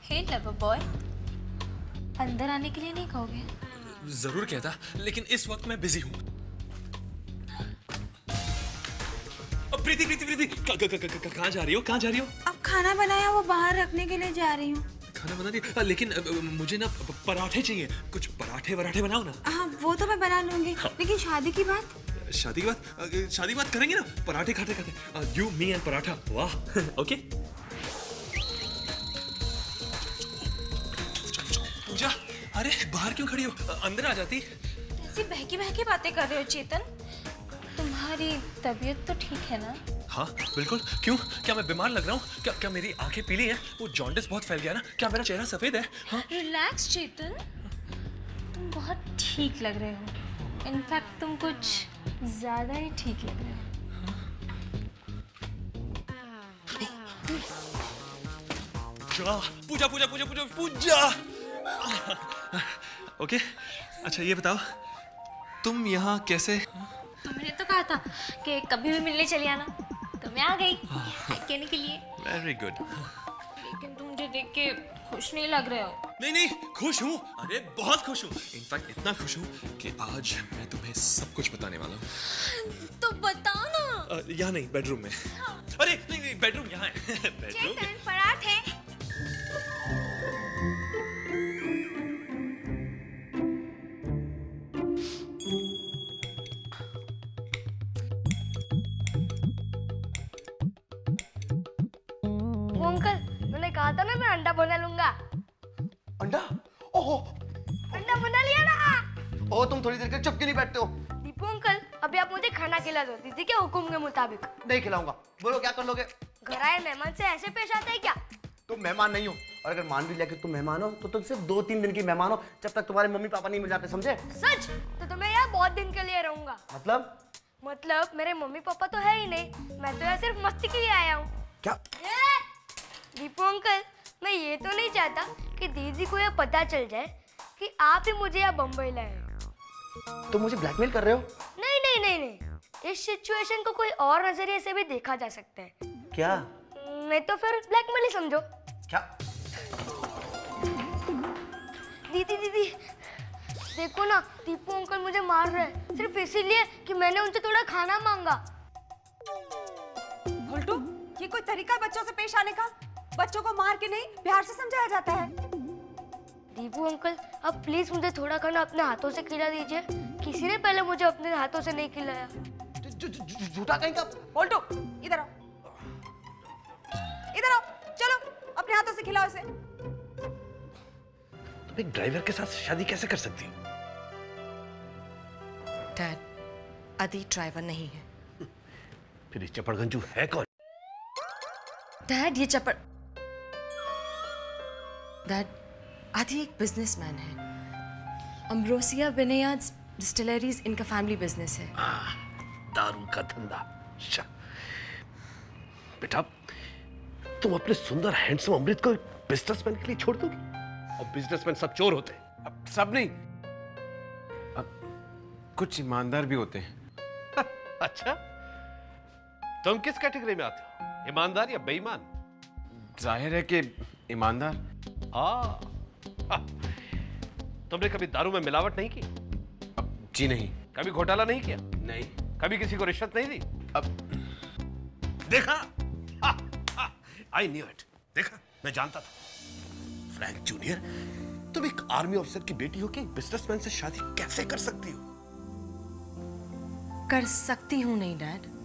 हे lover boy, अंदर आने के लिए नहीं कहोगे? जरूर कहता, लेकिन इस वक्त मैं बिजी हूँ। प्रीति प्रीति प्रीति, कहाँ जा रही हो? कहाँ जा रही हो? अब खाना बनाया वो बाहर रखने के लिए जा रही हूँ। खाना बना दिया, लेकिन मुझे ना पराठे चाहिए। कुछ पराठे वराठे बनाओ ना। हाँ वो तो मैं बना लूंगी, लेकिन शादी की बात? शादी की बात करेंगे ना, पराठे खाते खाते। यू मी एंड पराठा, वाह। ओके पूजा, अरे बाहर क्यों खड़ी हो? अंदर आ जाती। ऐसी बहकी बहकी बातें कर रहे हो चेतन? तुम्हारी तबीयत तो ठीक है ना? हाँ बिल्कुल। क्यों, क्या मैं बीमार लग रहा हूँ? क्या मेरी आंखें पीली हैं? वो जॉन्डिस बहुत फैल गया ना? क्या मेरा चेहरा सफेद है? हाँ? रिलैक्स चेतन, तुम बहुत ठीक लग रहे हो। इनफैक्ट तुम कुछ ज्यादा ही ठीक लग रहे हो। पूजा पूजा पूजा पूजा पूजा। ओके, अच्छा ये बताओ, तुम यहाँ कैसे? तुमने तो कहा था कि कभी भी मिलने चली आना, तो मैं आ गई कहने के लिए। Very good. लेकिन तुम मुझे देख के खुश नहीं लग रहे हो। नहीं नहीं, खुश हूँ, अरे बहुत खुश हूँ। इनफैक्ट इतना खुश हूँ कि आज मैं तुम्हें सब कुछ बताने वाला हूँ। तो बताओ ना। यहाँ नहीं, बेडरूम में। अरे नहीं नहीं, बेडरूम यहाँ है। बेडरूम चेतन, पराठे। अंकल, मैंने कहा था ना मैं अंडा बना लूंगा। अंडा? ओहो, अंडा बना लिया ना। ओ तुम थोड़ी देर के चुप क्यों नहीं बैठते हो? दीपू अंकल, अभी आप मुझे खाना खिला दो, दीदी के हुक्म के मुताबिक। नहीं खिलाऊंगा। बोलो क्या कर लोगे? घर आए मेहमान से ऐसे पेश आते हैं क्या? तुम मेहमान नहीं हो, और अगर मान भी लिया कि तुम मेहमान हो तो तुम सिर्फ 2-3 दिन की मेहमान हो, जब तक तुम्हारे मम्मी पापा नहीं मिल जाते, समझे? सच? तो मैं यहाँ बहुत दिन के लिए रहूंगा। मतलब मेरे मम्मी पापा तो है ही नहीं, मैं तो यहाँ सिर्फ मस्ती के लिए आया हूँ। क्या? दीपू अंकल, मैं ये तो नहीं चाहता कि दीदी को यह पता चल जाए कि आप ही मुझे यहाँ बम्बई लाए। तुम मुझे ब्लैकमेल कर रहे हो? नहीं नहीं नहीं नहीं, इस सिचुएशन को कोई और नजरिए से भी देखा जा सकता है। क्या? नहीं तो फिर ब्लैकमेल ही समझो। क्या? दीदी दीदी देखो ना, दीपू अंकल मुझे मार रहे हैं सिर्फ इसीलिए कि मैंने उनसे थोड़ा खाना मांगा। भोल्टू, ये कोई तरीका है बच्चों से पेश आने का? बच्चों को मार के नहीं, प्यार से समझाया जाता है। दीपू अंकल, अब प्लीज मुझे थोड़ा खाना अपने हाथों से खिला दीजिए। किसी ने पहले मुझे अपने हाथों से नहीं खिलाया। झूठा कहीं का। भोल्टू, इधर आओ, इधर आओ, चलो अपने हाथों से खिलाओ इसे। तुम एक ड्राइवर के साथ शादी कैसे कर सकती हो? डैड, आदि ड्राइवर नहीं है। फिर ये चपड़गंजू है कौन? डैड, ये चपड़ डैड, आदि एक बिजनेसमैन है। अम्ब्रोसिया विनेयार्ड्स डिस्टिलरीज इनका फैमिली बिजनेस है। दारू का धंधा। बेटा, तुम अपने सुंदर हैंडसम अमृत को बिजनेसमैन के लिए छोड़ दोगी? और बिजनेसमैन सब चोर होते हैं? अब सब नहीं, अब कुछ ईमानदार भी होते हैं। अच्छा, तुम किस कैटेगरी में आते हो, ईमानदार या बेईमान? जाहिर है कि ईमानदार। तुमने कभी दारू में मिलावट नहीं की? जी नहीं। कभी घोटाला नहीं किया? नहीं। कभी किसी को रिश्वत नहीं दी? अब देखा, आई न्यू इट। देखा, मैं जानता था। फ्रैंक जूनियर, तुम एक आर्मी ऑफिसर की बेटी हो के बिजनेसमैन से शादी कैसे कर सकती हो? कर सकती हूं नहीं डैड,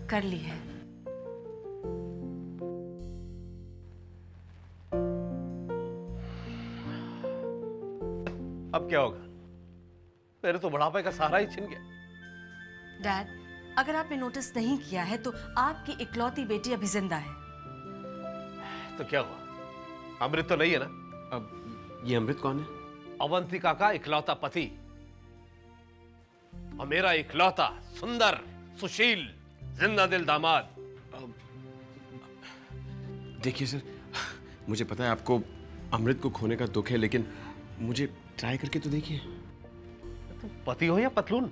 कर ली है। अब क्या होगा? मेरे तो बुढ़ापे का सहारा ही छिन गया। डैड, अगर आपने नोटिस नहीं किया है तो आपकी इकलौती बेटी अभी जिंदा है। तो क्या हुआ? अमृत तो नहीं है ना? अब ये अमृत कौन है? अवंतिका का इकलौता पति और मेरा इकलौता सुंदर सुशील जिंदा दिल दामाद। देखिए सर, मुझे पता है आपको अमृत को खोने का दुख है, लेकिन मुझे ट्राई करके तो देखिए। तुम पति हो या पतलून?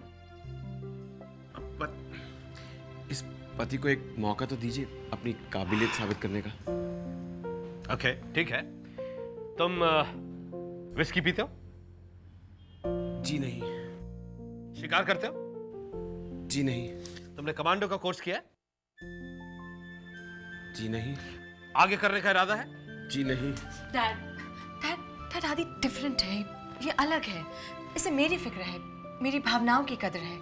इस पति को एक मौका तो दीजिए अपनी काबिलियत साबित करने का। ओके, ठीक है। तुम विस्की पीते हो? जी नहीं। शिकार करते हो? जी नहीं। तुमने कमांडो का कोर्स किया है? जी नहीं। आगे करने का इरादा है? जी नहीं। डैड आदि डिफरेंट है, ये अलग है। इसे मेरी फिक्र है, मेरी भावनाओं की कदर है।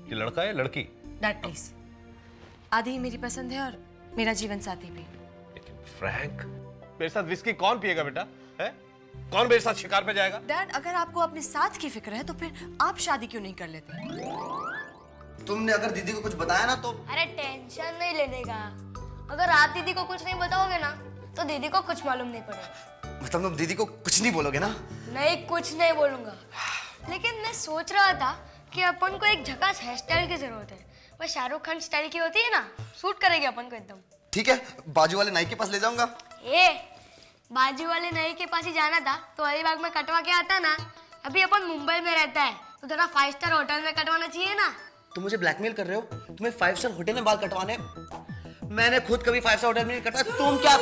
ये लड़का है लड़की? डैड प्लीज, आदि मेरी पसंद है और मेरा जीवन साथी भी। लेकिन फ्रैंक, मेरे साथ विस्की कौन पिएगा बेटा? है? कौन मेरे साथ शिकार पे जाएगा? डैड, अगर आपको अपने साथ की फिक्र है तो फिर आप शादी क्यों नहीं कर लेते? तुमने अगर दीदी को कुछ बताया ना तो? अरे टेंशन नहीं लेने का। अगर आप दीदी को कुछ नहीं बताओगे ना तो दीदी को कुछ मालूम नहीं पड़ेगा। मतलब तुम दीदी को कुछ नहीं बोलोगे ना? नहीं, कुछ नहीं बोलूंगा। लेकिन मैं सोच रहा था कि अपन को एक झकास हेयर स्टाइल की जरूरत है। वो शाहरुख खान स्टाइल की होती है ना, सूट करेगी अपन को एकदम। ठीक है, बाजू वाले नाई के पास ले जाऊंगा। बाजू वाले नाई के पास ही जाना था तो अलीबाग में कटवा के आता ना। अभी अपन मुंबई में रहता है तो जरा 5 स्टार होटल में कटवाना चाहिए ना। तुम मुझे ब्लैकमेल कर रहे हो? तुम्हें 5 स्टार होटल में बाल कटवाने? मैंने खुद कभी 5 स्टार होटल में नहीं कटवाया। तुम क्या?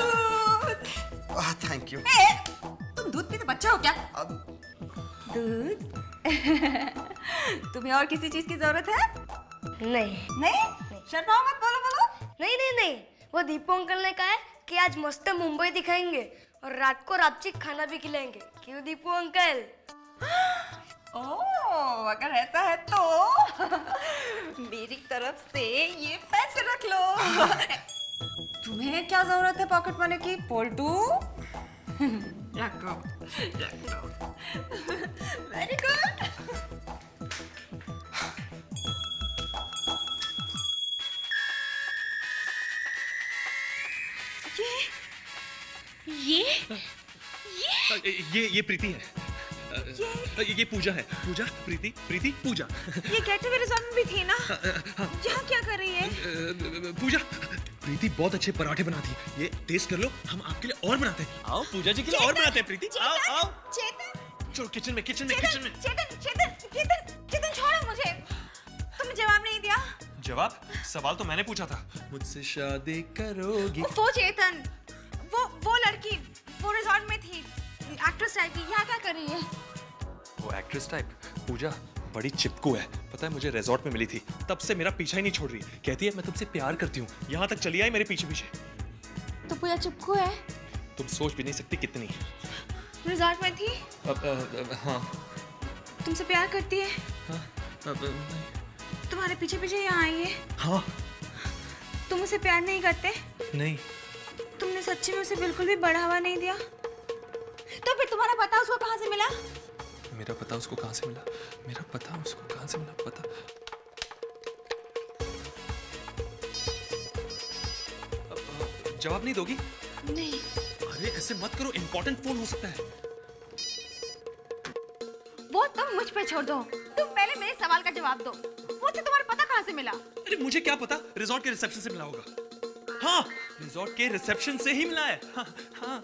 Thank you. तुम दूध पीते बच्चा हो क्या? दूध? तुम्हें और किसी चीज की जरूरत है? नहीं नहीं? शर्माओ मत, बोलो बोलो। नहीं, वो दीपू अंकल ने कहा है कि आज मस्त मुंबई दिखाएंगे और रात को रापची खाना भी खिलाएंगे। क्यों दीपू अंकल? ओह, अगर ऐसा है तो मेरी तरफ से ये पैसे रख लो। तुम्हें क्या जरूरत है पॉकेट मनी की, पोल्टू? रखो। Very good. ये प्रीति है। ये पूजा है। पूजा, प्रीति, प्रीति, पूजा। ये गेटवे रिजॉर्ट में भी थी ना? यहाँ क्या कर रही है? पूजा, प्रीति बहुत अच्छे पराठे बनाती है। ये टेस्ट कर लो, हम आपके लिए और बनाते हैं। आओ पूजा जी के लिए और बनाते हैं। प्रीति, आओ। चेतन, चलो किचन में। चेतन छोड़ो मुझे। तुमने जवाब नहीं दिया। जवाब? सवाल तो मैंने पूछा था। मुझसे शादी करोगी? वो चेतन, वो लड़की वो रिजॉर्ट में थी, एक्ट्रेस टाइप की। यहाँ क्या कर रही है? वो एक्ट्रेस टाइप? पूजा बड़ी चिपकू है, पता है, मुझे रिजॉर्ट में मिली थी, तब से मेरा पीछा ही नहीं छोड़ रही। कहती है मैं तुमसे प्यार करती हूँ, यहाँ तक चली आई मेरे पीछे पीछे। तो पूजा चिपकू है? तुम सोच भी नहीं सकती कितनी। रिजॉर्ट में थी? हाँ। तुमसे प्यार करती है? हाँ, तुम्हारे पीछे पीछे यहाँ आई है? हाँ। तुम उसे प्यार नहीं करते? नहीं। तुमने सच्ची में उसे बिल्कुल भी बढ़ावा नहीं दिया? तो फिर तुम्हारा पता उसको कहाँ से मिला? मेरा पता उसको कहाँ से मिला? पता जवाब नहीं दोगी? नहीं। अरे ऐसे मत करो, इंपॉर्टेंट फोन हो सकता है। वो तुम मुझ पे छोड़ दो, तुम पहले मेरे सवाल का जवाब दो। मुझे तुम्हारा पता कहाँ से मिला? अरे मुझे क्या पता, रिजॉर्ट के रिसेप्शन से मिला होगा। हाँ, रिजॉर्ट के रिसेप्शन से ही मिला है। हाँ।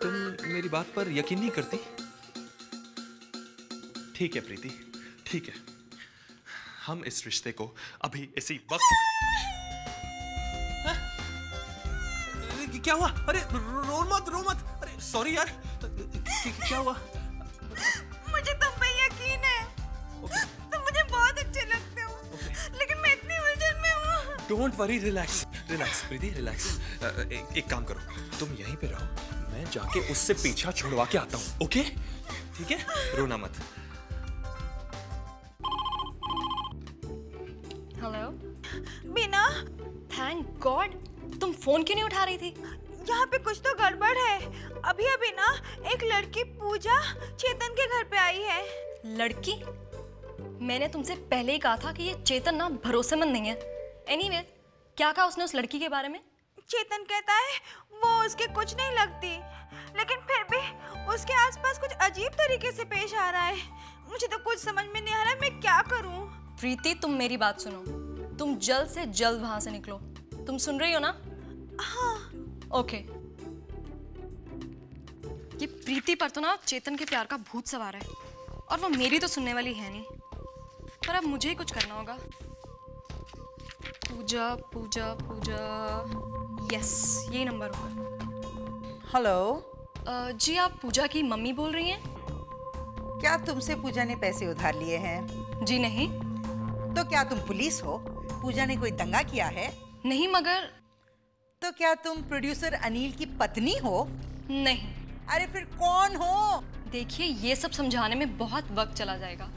तुम मेरी बात पर यकीन नहीं करती? ठीक है प्रीति, ठीक है, हम इस रिश्ते को अभी इसी वक्त। क्या हुआ? अरे रो मत। अरे सॉरी यार, क्या हुआ? मुझे तुम पे यकीन है। तुम मुझे बहुत अच्छे लगते हो, लेकिन मैं इतनी उलझन में हूँ। Don't worry, relax Preeti, relax. एक काम करो, तुम यहीं पे रहो, मैं जाके उससे पीछा छुड़वा के आता हूँ। ओके? ठीक है, रोना मत। हेलो बिना। थैंक गॉड, तुम फोन क्यों नहीं उठा रही थी? यहाँ पे कुछ तो गड़बड़ है। अभी ना एक लड़की पूजा चेतन के घर पे आई है। लड़की? मैंने तुमसे पहले ही कहा था कि ये चेतन ना भरोसेमंद नहीं है। एनीवेज, क्या कहा उसने उस लड़की के बारे में? चेतन कहता है वो उसके कुछ नहीं लगती, लेकिन फिर भी उसके आसपास कुछ अजीब तरीके से पेश आ रहा है। मुझे तो कुछ समझ में नहीं आ रहा, मैं क्या करूं? प्रीति, तुम मेरी बात सुनो, तुम जल्द से जल्द वहां से निकलो। तुम सुन रही हो ना? हाँ। ओके। ये प्रीति पर तो ना चेतन के प्यार का भूत सवार है, और वो मेरी तो सुनने वाली है नहीं। पर अब मुझे ही कुछ करना होगा। पूजा पूजा पूजा, यस यही नंबर होगा। हेलो। जी आप पूजा की मम्मी बोल रही हैं? क्या तुमसे पूजा ने पैसे उधार लिए हैं? जी नहीं। तो क्या तुम पुलिस हो? पूजा ने कोई दंगा किया है? नहीं मगर। तो क्या तुम प्रोड्यूसर अनिल की पत्नी हो? नहीं। अरे फिर कौन हो? देखिए ये सब समझाने में बहुत वक्त चला जाएगा।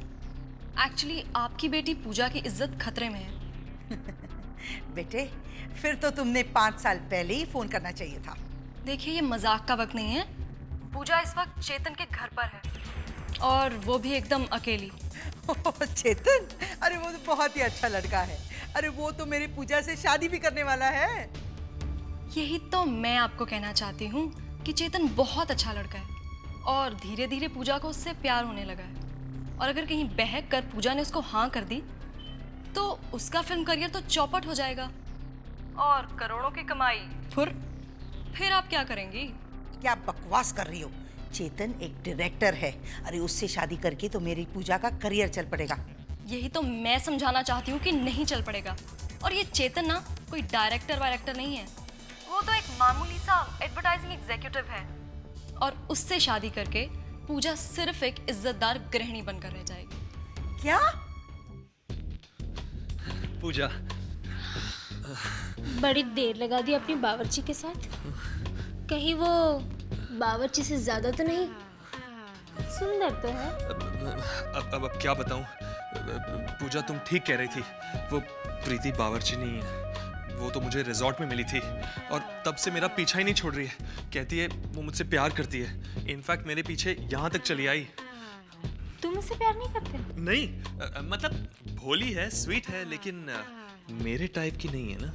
एक्चुअली आपकी बेटी पूजा की इज्जत खतरे में है। बेटे फिर तो तुमने 5 साल पहले ही फोन करना चाहिए था। देखिए ये मजाक का वक्त नहीं है। पूजा इस वक्त चेतन के घर पर है और वो भी एकदम अकेली। चेतन? अरे वो तो बहुत ही अच्छा लड़का है। अरे वो तो मेरी पूजा से शादी भी करने वाला है। यही तो मैं आपको कहना चाहती हूँ कि चेतन बहुत अच्छा लड़का है और धीरे धीरे पूजा को उससे प्यार होने लगा है। और अगर कहीं बहक कर पूजा ने उसको हाँ कर दी तो उसका फिल्म करियर तो चौपट हो जाएगा और करोड़ों की कमाई फिर आप क्या करेंगी? क्या बकवास कर रही हो? चेतन एक डायरेक्टर है। अरे उससे शादी करके तो मेरी पूजा का करियर चल पड़ेगा। यही तो मैं समझाना चाहती हूँ कि नहीं चल पड़ेगा। और ये चेतन ना कोई डायरेक्टर वायरेक्टर नहीं है, वो तो एक मामूली सा एडवर्टाइजिंग एग्जीक्यूटिव है और उससे शादी करके पूजा सिर्फ एक इज्जतदार गृहिणी बनकर रह जाएगी। क्या? पूजा बड़ी देर लगा दी अपनी बावर्ची के साथ। कहीं वो बावर्ची से ज्यादा तो नहीं? सुंदर तो है। अब क्या बताऊं? पूजा तुम ठीक कह रही थी, वो प्रीति बावर्ची नहीं है। वो तो मुझे रिजॉर्ट में मिली थी और तब से मेरा पीछा ही नहीं छोड़ रही है। कहती है वो मुझसे प्यार करती है। इनफैक्ट मेरे पीछे यहाँ तक चली आई। तुम उससे प्यार नहीं करते? नहीं, मतलब भोली है, स्वीट है, लेकिन मेरे टाइप की नहीं है ना।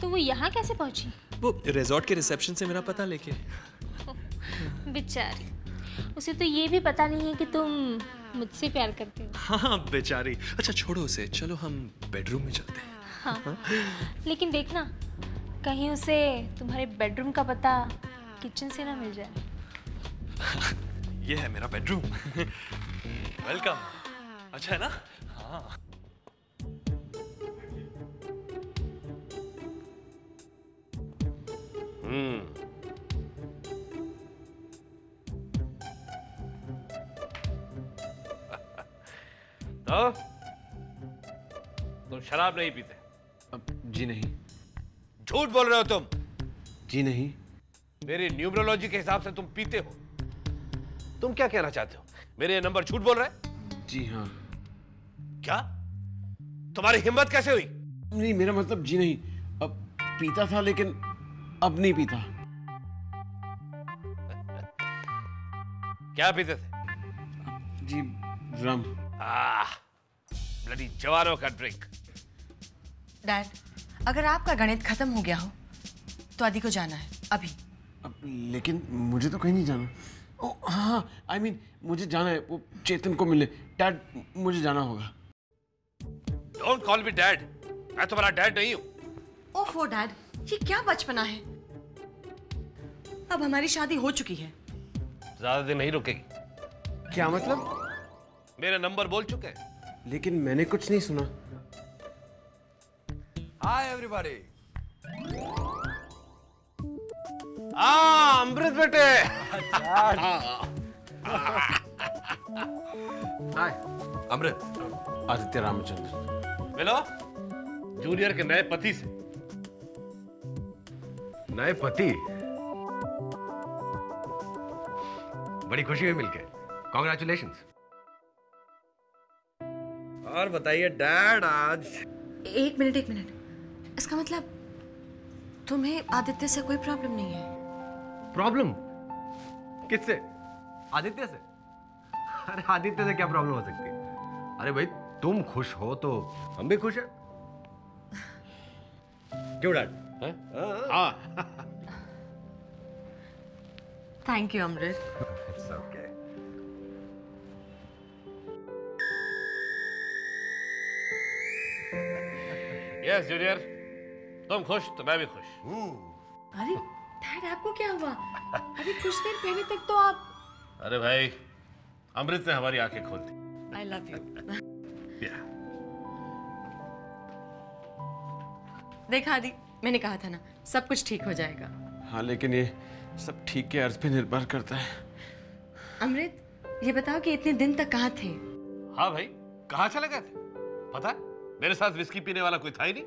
तो वो यहाँ कैसे पहुंची? वो रिजॉर्ट के रिसेप्शन से मेरा पता लेके। बेचारी, उसे तो ये भी पता नहीं है कि तुम मुझसे प्यार करते हो। हाँ बेचारी। अच्छा छोड़ो उसे, चलो हम बेडरूम में चलते हैं। हाँ, लेकिन देखना कहीं उसे तुम्हारे बेडरूम का पता किचन से ना मिल जाए। ये है मेरा बेडरूम। वेलकम। अच्छा है ना? हाँ। तो तुम शराब नहीं पीते? जी नहीं। झूठ बोल रहे हो तुम? जी नहीं। मेरी न्यूमरोलॉजी के हिसाब से तुम पीते हो। तुम क्या कहना चाहते हो? मेरे ये नंबर झूठ बोल रहे हैं? जी हाँ। क्या? तुम्हारी हिम्मत कैसे हुई? नहीं, मेरा मतलब जी नहीं। अब पीता था लेकिन अब नहीं पीता। क्या पीते थे? जी रम। ब्लडी जवानों का ड्रिंक। डैड, अगर आपका गणित खत्म हो गया हो तो आदि को जाना है अभी। लेकिन मुझे तो कहीं नहीं जाना। ओ हाँ, I mean, मुझे जाना है, वो चेतन को मिले। डैड मुझे जाना होगा। Don't call me dad. मैं तुम्हारा डैड नहीं हूँ। ओफो डैड, ये क्या बचपना है? अब हमारी शादी हो चुकी है। ज्यादा दिन नहीं रुकेगी। क्या मतलब? मेरे नंबर बोल चुके हैं। लेकिन मैंने कुछ नहीं सुना। Hi everybody. अमृत बेटे। हाय अमृत। आदित्य रामचंद्र। मिलो जूनियर के नए पति से। नए पति? बड़ी खुशी हुई मिलके। कॉन्ग्रेचुलेशंस। और बताइए डैड, आज एक मिनट। इसका मतलब तुम्हें आदित्य से कोई प्रॉब्लम नहीं है? प्रॉब्लम? किससे? आदित्य से? अरे आदित्य से क्या प्रॉब्लम हो सकती है? अरे भाई तुम खुश हो तो हम भी खुश हैं। क्यों डैड? हाँ। Thank you Amrit. It's okay. Yes junior, तुम खुश तो मैं भी खुश। अरे डैड, आपको क्या हुआ? अभी कुछ देर पहले तक तो आप। अरे भाई, अमृत ने हमारी आंखें खोल दी। I love you. देखा आदि, मैंने कहा था ना सब कुछ ठीक हो जाएगा। हाँ लेकिन ये सब ठीक के अर्थ पे निर्भर करता है। अमृत, ये बताओ कि इतने दिन तक कहाँ थे? हाँ भाई, कहाँ चले गए थे? पता है, मेरे साथ विस्की पीने वाला कोई था ही नहीं।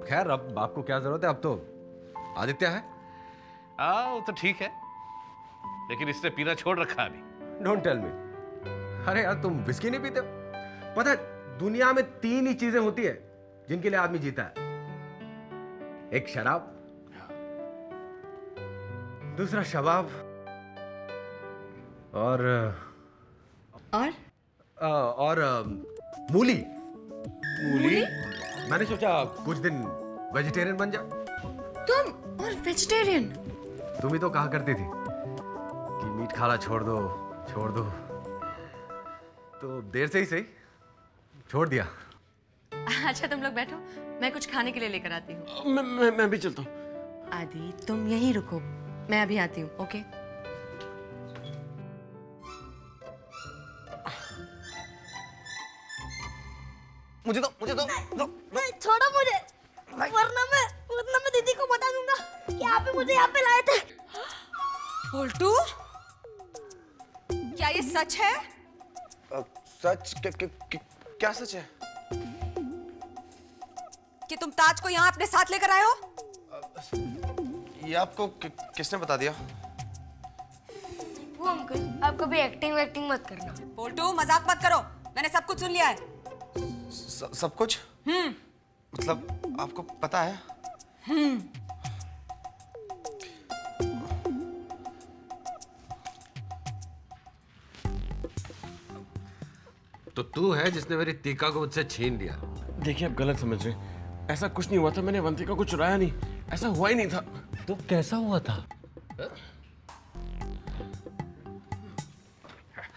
खैर अब आपको क्या जरूरत है, अब तो आदित्य है। हाँ वो तो ठीक है, लेकिन इसने पीना छोड़ रखा अभी। Don't tell me. अरे यार तुम विस्की नहीं पीते हो? पता है दुनिया में 3 ही चीजें होती है जिनके लिए आदमी जीता है। एक शराब, दूसरा शबाब और मूली। मूली? मैंने सोचा कुछ दिन वेजिटेरियन बन जा। तुम और वेजिटेरियन? तुम ही तो कहा करती थी कि मीट खाना छोड़ दो छोड़ दो, तो देर से ही सही छोड़ दिया। अच्छा तुम लोग बैठो, मैं कुछ खाने के लिए लेकर आती हूँ। मैं भी चलता हूँ। आदि तुम यहीं रुको, मैं अभी आती हूँ। ओके? मुझे दो नहीं, छोड़ो मुझे, वरना मैं दीदी को बता दूंगा कि आप ही मुझे यहाँ पे लाए थे। पोल्टू, क्या ये सच है? सच? क्या सच है? कि तुम ताज को यहाँ अपने साथ लेकर आए हो? ये आपको किसने बता दिया? वो अंकल, आप कभी एक्टिंग मत करना। पोल्टू मजाक मत करो, मैंने सब कुछ सुन लिया है। सब कुछ? मतलब आपको पता है? तो तू है जिसने मेरी टीका को मुझसे छीन लिया। देखिए आप गलत समझ रहे, ऐसा कुछ नहीं हुआ था। मैंने अवंतिका को चुराया नहीं, ऐसा हुआ ही नहीं था। तो कैसा हुआ था?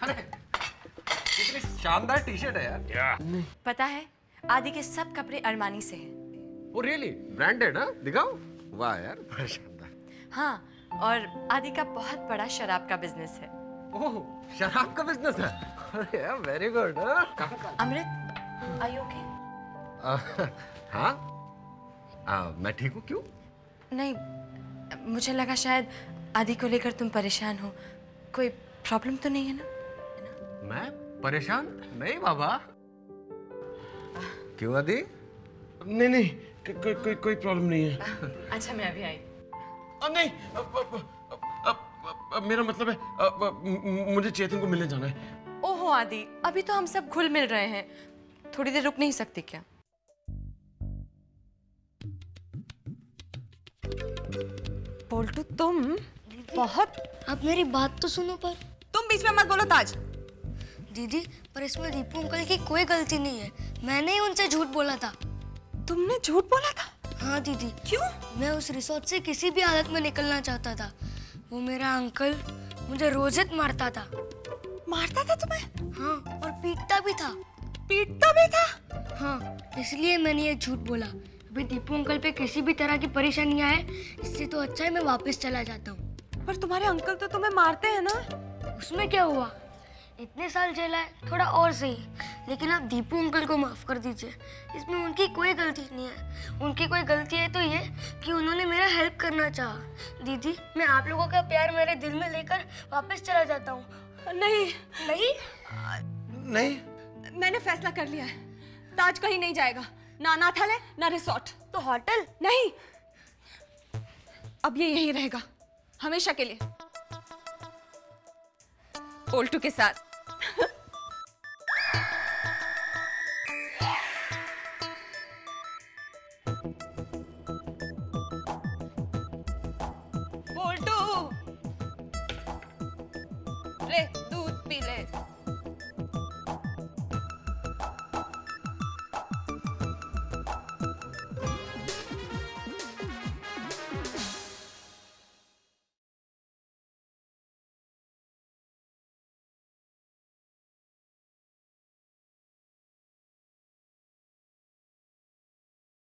अरे कितनी शानदार टी शर्ट है यार। पता है आदि के सब कपड़े अरमानी से हैं। Oh really? ब्रांडेड? हाँ दिखाओ। वाह यार बड़ा शानदार। हाँ, और आदि का बहुत बड़ा शराब का बिजनेस है। ओह शराब का बिजनेस है? अरे यार very good. Amrit, are you okay? हाँ मैं ठीक हूँ। क्यों? नहीं, मुझे लगा शायद आदि को लेकर तुम परेशान हो। कोई प्रॉब्लम तो नहीं है ना? मैं परेशान नहीं बाबा। क्यों आदि? नहीं कोई प्रॉब्लम नहीं है। अच्छा मैं अभी आई। नहीं मेरा मतलब है मुझे चेतन को मिलने जाना है। ओहो आदि, अभी तो हम सब घुल मिल रहे हैं, थोड़ी देर रुक नहीं सकते क्या? पोल्टू तुम बहुत। आप मेरी बात तो सुनो। पर तुम बीच में मत बोलो ताज। दीदी, पर इसमें दीपू अंकल की कोई गलती नहीं है। मैंने ही उनसे झूठ बोला था। तुमने झूठ बोला था? हाँ दीदी। क्यों? मैं उस रिसोर्ट से किसी भी हालत में निकलना चाहता था। वो मेरा अंकल मुझे रोजित मारता था। मारता था तुम्हें? हाँ, और पीटता भी था। पीटता भी था? हाँ, इसलिए मैंने ये झूठ बोला। अभी दीपू अंकल पे किसी भी तरह की परेशानी आए, इससे तो अच्छा है मैं वापस चला जाता हूँ। पर तुम्हारे अंकल तो तुम्हें मारते हैं ना? उसमें क्या हुआ, इतने साल जेल है, थोड़ा और सही। लेकिन आप दीपू अंकल को माफ कर दीजिए, इसमें उनकी कोई गलती नहीं है। उनकी कोई गलती है तो ये कि उन्होंने मेरा हेल्प करना चाहा। दीदी, मैं आप लोगों का प्यार मेरे दिल में लेकर वापस चला जाता हूँ। नहीं नहीं, मैंने फैसला कर लिया है, ताज कहीं नहीं जाएगा, ना अनाथालय ना रिसोर्ट। तो होटल? नहीं, अब ये यहीं रहेगा हमेशा के लिए, पोल्टू के साथ। पोल्टू, ले दूध पी ले।